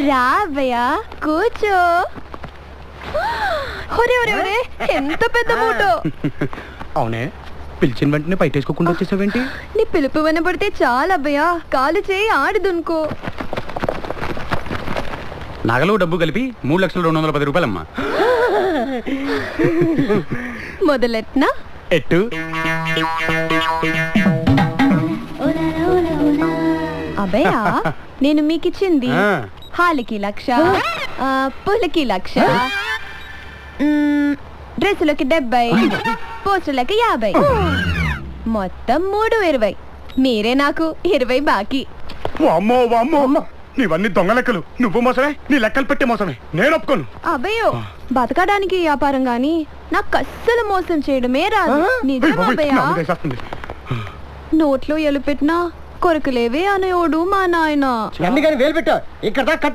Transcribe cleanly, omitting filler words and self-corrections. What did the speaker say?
రా అబ్బయ్య కూర్చో. ఒరే ఒరే ఒరే ఎంత పెద్ద మూటో. అవునే, పిలిచిన వెంటనే బయటేసుకోకుండా వచ్చేసావేంటి? నీ పిలుపు వినబడితే చాలా అబ్బయ్య, కాలు చేయి ఆడుదునుకో. నగలు డబ్బు కలిపి 3,210,000 రూపాయలమ్మా. మొదలెట్నా? ఎట్టు అబ్బయ్య, నేను మీకిచ్చింది హాలికి 1,00,000, పూలకి 1,00,000, డ్రెస్సులకి 70, పోస్టులకి 50, మొత్తం 320. మీరే నాకు 20 బాకీ. అమ్మో అమ్మో, నీవన్నీ దొంగ లెక్కలు. నువ్వు మోసమే, నీ లెక్కలు పెట్టే మోసమే. నేను ఒప్పుకోను. అబ్బయ్యో, బతకడానికి వ్యాపారం గాని నాకు అస్సలు మోసం చేయడమే రాదు. నిజం అబ్బయ్య. నోట్లో ఎలు పెట్టినా కొరకలేవే అనేవాడు మా నాయన. వేలు పెట్టు ఇక్కడ కట్టు.